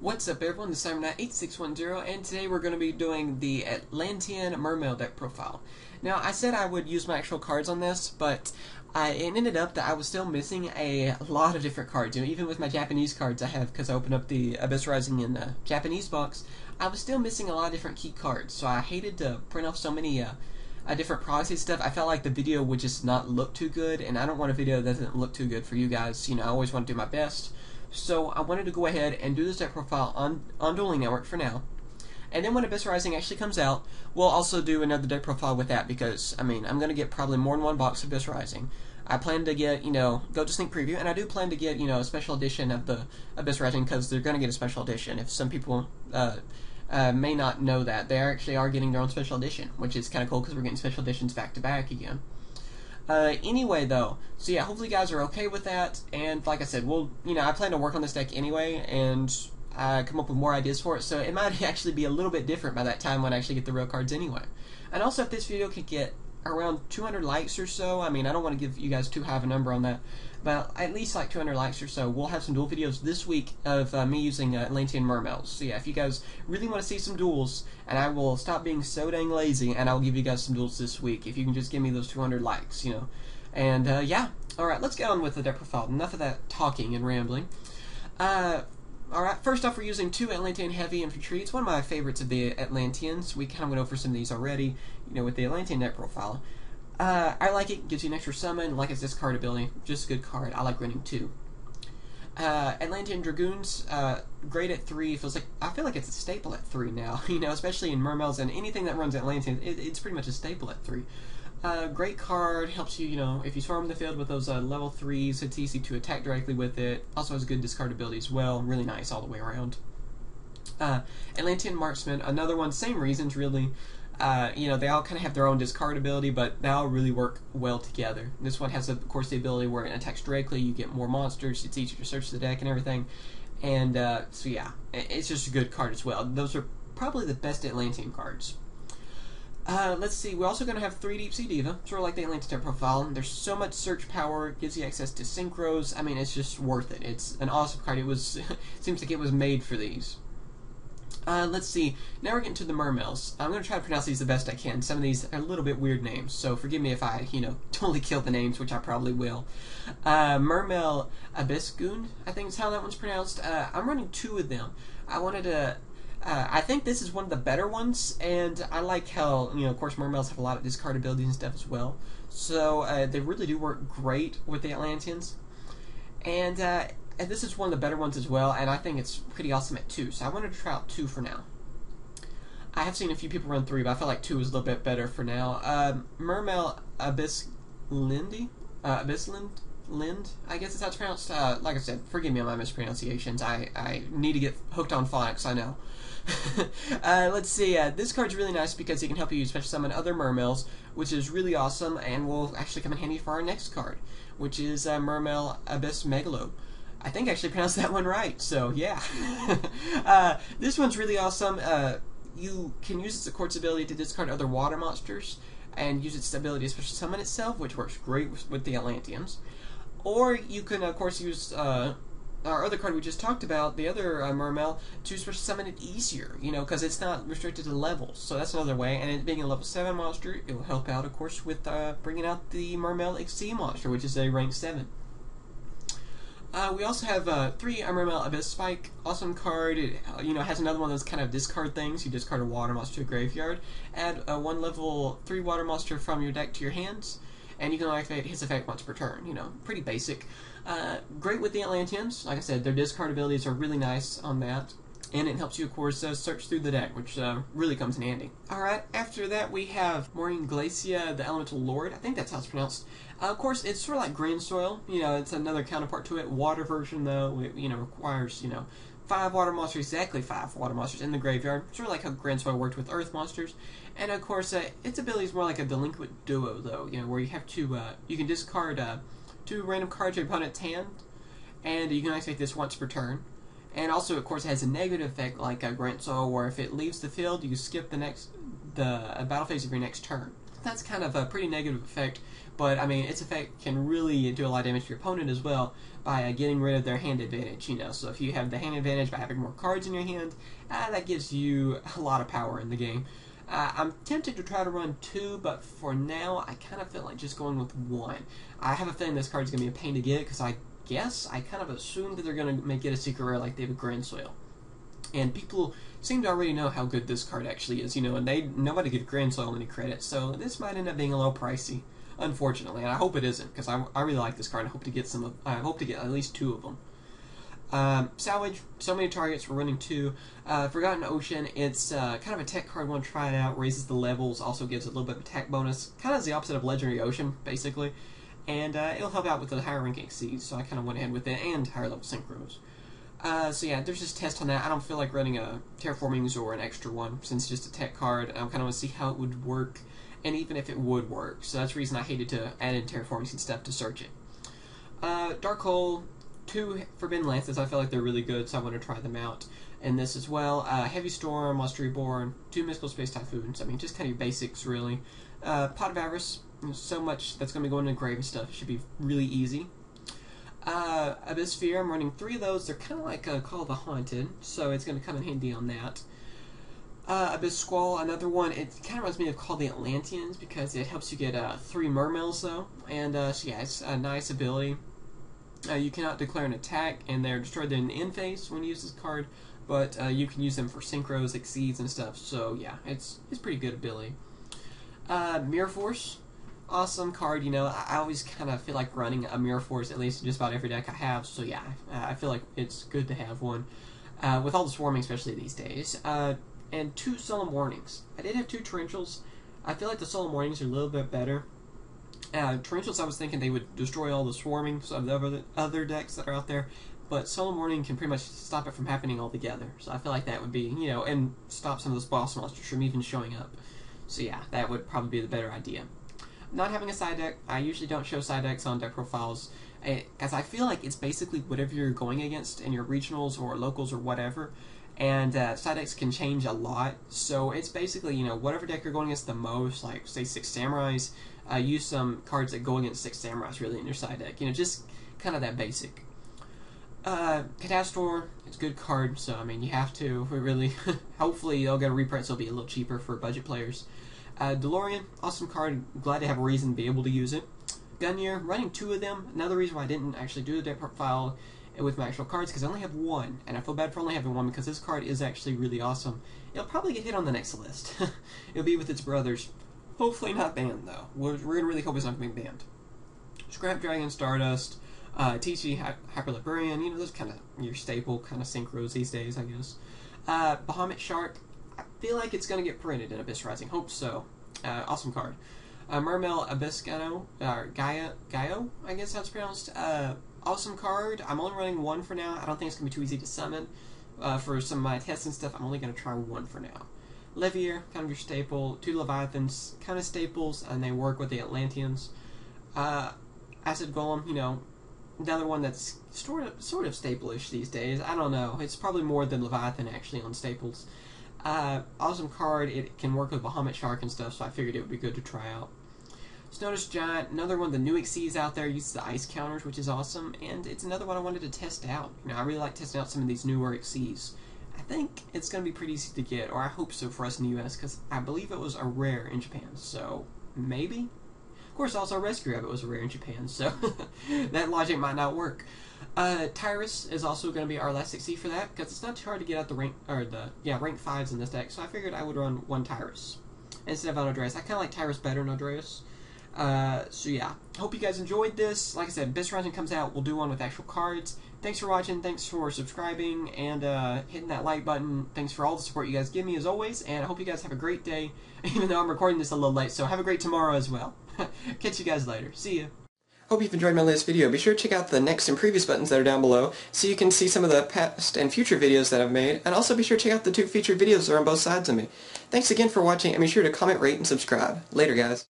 What's up everyone, this is CyberKnight 8610 and today we're going to be doing the Atlantean Mermail Deck Profile. Now I said I would use my actual cards on this, but it ended up that I was still missing a lot of different cards. You know, even with my Japanese cards I have, because I opened up the Abyss Rising in the Japanese box, I was still missing a lot of different key cards, so I hated to print off so many different proxy stuff. I felt like the video would just not look too good, and I don't want a video that doesn't look too good for you guys. You know, I always want to do my best. So I wanted to go ahead and do this deck profile on Dueling Network for now. And then when Abyss Rising actually comes out, we'll also do another deck profile with that, because, I mean, I'm going to get probably more than one box of Abyss Rising. I plan to get, you know, go to Sneak Preview, and I do plan to get, you know, a special edition of the Abyss Rising, because they're going to get a special edition. If some people may not know that, they actually are getting their own special edition, which is kind of cool, because we're getting special editions back to back again. Anyway though, so yeah, hopefully you guys are okay with that, and like I said, I plan to work on this deck anyway, and come up with more ideas for it, so it might actually be a little bit different by that time when I actually get the real cards anyway. And also, if this video could get around 200 likes or so, I mean, I don't want to give you guys too high of a number on that, but at least like 200 likes or so, we'll have some duel videos this week of me using Atlantean Mermails. So yeah, if you guys really want to see some duels, and I will stop being so dang lazy, and I'll give you guys some duels this week, if you can just give me those 200 likes, you know. And yeah, alright, let's get on with the deck profile. Enough of that talking and rambling. Alright, first off, we're using two Atlantean Heavy Infantry. It's one of my favorites of the Atlanteans. We kind of went over some of these already, you know, with the Atlantean deck profile. I like it. Gives you an extra summon, like its discard ability. Just a good card. I like running 2. Atlantean Dragoons, great at 3. I feel like it's a staple at 3 now, you know, especially in Mermails and anything that runs Atlantean, it's pretty much a staple at 3. Great card, helps you, you know, if you swarm the field with those level 3s, it's easy to attack directly with it. Also has good discard ability as well, really nice all the way around. Atlantean Marksman, another one, same reasons really. You know, they all kind of have their own discard ability, but they all really work well together. This one has, of course, the ability where it attacks directly, you get more monsters, it's easier to search the deck and everything. And so yeah, it's just a good card as well. Those are probably the best Atlantean cards. Let's see, we're also going to have 3 Deep Sea Diva, sort of like the Atlantean deck profile. There's so much search power, it gives you access to synchros. I mean, it's just worth it. It's an awesome card. It was, seems like it was made for these. Let's see, now we're getting to the Mermails. I'm going to try to pronounce these the best I can. Some of these are a little bit weird names, so forgive me if I, you know, totally kill the names, which I probably will. Mermail Atlantean, I think is how that one's pronounced. I'm running 2 of them. I wanted to, I think this is one of the better ones, and I like how, you know, of course Mermails have a lot of discard abilities and stuff as well. So, they really do work great with the Atlanteans. And this is one of the better ones as well, and I think it's pretty awesome at 2, so I wanted to try out 2 for now. I have seen a few people run 3, but I feel like 2 is a little bit better for now. Mermail Atlantean, I guess is how it's pronounced. Like I said, forgive me on my mispronunciations. I need to get hooked on phonics, I know. Let's see, this card's really nice because it can help you special summon other Mermails, which is really awesome, and will actually come in handy for our next card, which is Mermail Megalo. I think I actually pronounced that one right, so yeah. This one's really awesome. You can use its quartz ability to discard other water monsters, and use its ability to special summon itself, which works great with the Atlanteans. Or you can, of course, use our other card we just talked about, the other Mermail, to special summon it easier, you know, because it's not restricted to levels. So that's another way, and it being a level 7 monster, it will help out, of course, with bringing out the Mermail XC monster, which is a rank 7. We also have 3 Mermail Abyss Spike, awesome card. It you know, has another one of those kind of discard things. You discard a water monster to a graveyard, add a 1 level 3 water monster from your deck to your hands, and you can activate his effect once per turn. You know, pretty basic. Great with the Atlanteans. Like I said, their discard abilities are really nice on that. And it helps you, of course, search through the deck, which really comes in handy. Alright, after that we have Moulinglacia, the Elemental Lord. I think that's how it's pronounced. Of course, it's sort of like Green Soil. You know, it's another counterpart to it. Water version, though, it, you know, requires, you know, 5 water monsters, exactly 5 water monsters in the graveyard. Sort of like how Grand Soil worked with Earth monsters. And, of course, its ability is more like a delinquent duo, though, you know, where you have to, you can discard 2 random cards to your opponent's hand, and you can activate this once per turn. And also, of course, it has a negative effect like Grant Soul, where if it leaves the field, you skip the battle phase of your next turn. that's kind of a pretty negative effect, but I mean, its effect can really do a lot of damage to your opponent as well by getting rid of their hand advantage, you know. So if you have the hand advantage by having more cards in your hand, that gives you a lot of power in the game. I'm tempted to try to run 2, but for now, I kind of feel like just going with 1. I have a feeling this card's going to be a pain to get, because I kind of assume that they're going to make it a secret rare like they did with Grand Soil. And people seem to already know how good this card actually is, you know, and nobody gives Grand Soil any credit, so this might end up being a little pricey, unfortunately, and I hope it isn't, because I really like this card, and I hope to get at least 2 of them. Salvage, so many targets, we're running 2. Forgotten Ocean, it's kind of a tech card, want to try it out, raises the levels, also gives a little bit of attack bonus, kind of is the opposite of Legendary Ocean, basically, and it'll help out with the higher ranking seeds, so I kind of went ahead with it, and higher level synchros. So yeah, there's just test on that. I don't feel like running a Terraformings or an extra one, since it's just a tech card, and I kind of want to see how it would work, and even if it would work, so that's the reason I hated to add in Terraformings and stuff to search it. Dark Hole, 2 Forbidden Lances, I feel like they're really good, so I want to try them out in this as well. Heavy Storm, Lost Reborn, 2 Mystical Space Typhoons, I mean, just kind of your basics, really. Pot of Avarice, so much that's going to be going into grave and stuff, it should be really easy. Abyss Sphere, I'm running 3 of those, they're kind of like Call of the Haunted, so it's going to come in handy on that. Abyss Squall, another one, it kind of reminds me of Call of the Atlanteans, because it helps you get 3 Mermails, though, and so yeah, it's a nice ability. You cannot declare an attack, and they're destroyed in the end phase when you use this card, but you can use them for synchros, exceeds, and stuff, so yeah, it's pretty good ability. Mirror Force, awesome card, you know, I always kind of feel like running a Mirror Force, at least in just about every deck I have, so yeah, I feel like it's good to have one, with all the swarming, especially these days. And 2 Solemn Warnings. I did have 2 Torrentials. I feel like the Solemn Warnings are a little bit better. Torrentials, I was thinking they would destroy all the swarmings of the other decks that are out there, but Solemn Warning can pretty much stop it from happening altogether, so I feel like that would be, you know, and stop some of those boss monsters from even showing up. So yeah, that would probably be the better idea. Not having a side deck, I usually don't show side decks on deck profiles, because I feel like it's basically whatever you're going against in your regionals or locals or whatever, and side decks can change a lot, so it's basically, you know, whatever deck you're going against the most, like, say, 6 Samurais, use some cards that go against 6 Samurais, really, in your side deck, you know, just kind of that basic. Catastor, it's a good card, so, I mean, you have to, really, hopefully they'll get a reprint, so it'll be a little cheaper for budget players. DeLorean, awesome card, glad to have a reason to be able to use it. Gunyear, running 2 of them, another reason why I didn't actually do the deck profile with my actual cards, because I only have 1, and I feel bad for only having 1, because this card is actually really awesome. It'll probably get hit on the next list. It'll be with its brothers. Hopefully not banned, though. We're going to really hope it's not being banned. Scrap Dragon, Stardust, TC, Hyperlibrarian, you know, those kind of your staple kind of synchros these days, I guess. Bahamut Shark, I feel like it's going to get printed in Abyss Rising. Hope so. Awesome card. Mermail Atlantean, Yugioh, I guess how it's pronounced. Awesome card. I'm only running 1 for now. I don't think it's going to be too easy to summon. For some of my tests and stuff, I'm only going to try 1 for now. Levier, kind of your staple. 2 Leviathans, kind of staples, and they work with the Atlanteans. Acid Golem, you know, another one that's sort of staple-ish these days. I don't know. It's probably more than Leviathan, actually, on staples. Awesome card. It can work with Bahamut Shark and stuff, so I figured it would be good to try out. Snowdust Giant, another one of the new Xyzs out there, uses the ice counters, which is awesome, and it's another one I wanted to test out. You know, I really like testing out some of these newer Xyzs. I think it's going to be pretty easy to get, or I hope so for us in the US, because I believe it was a rare in Japan, so maybe? Of course, also Rescue Rabbit was a rare in Japan, so that logic might not work. Tyrus is also going to be our last Xyz for that, because it's not too hard to get out the rank 5s in this deck, so I figured I would run 1 Tyrus instead of an Odreus. I kind of like Tyrus better than Odreus. So yeah, hope you guys enjoyed this. Like I said, Abyss Rising comes out, we'll do one with actual cards. Thanks for watching, thanks for subscribing, and hitting that like button. Thanks for all the support you guys give me as always, and I hope you guys have a great day, even though I'm recording this a little late, so have a great tomorrow as well. Catch you guys later. See ya. Hope you've enjoyed my latest video. Be sure to check out the next and previous buttons that are down below so you can see some of the past and future videos that I've made, and also be sure to check out the 2 featured videos that are on both sides of me. Thanks again for watching, and be sure to comment, rate, and subscribe. Later, guys.